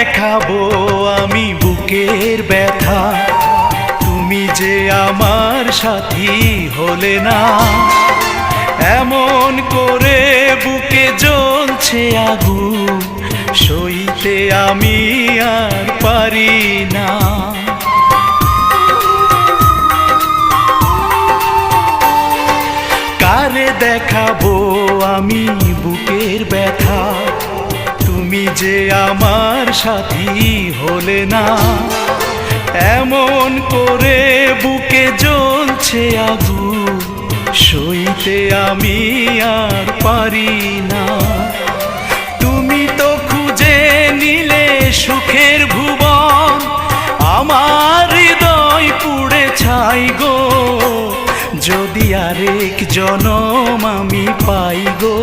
দেখাবো আমি বুকের ব্যথা, তুমি যে আমার সাথী হলে না। এমন করে বুকে জ্বলছে আগুন, সইতে আমি আর পারি না। কারে দেখাবো আমি বুকের ব্যথা, তুমি যে আমার সাথী হলে না। এমন করে বুকে জ্বলছে আগুন, সইতে আমি আর পারি না। তুমি তো খুঁজে নিলে সুখের ভুবন, আমার হৃদয় পুড়ে ছাই গো। যদি আরেক জনম আমি পাই গো।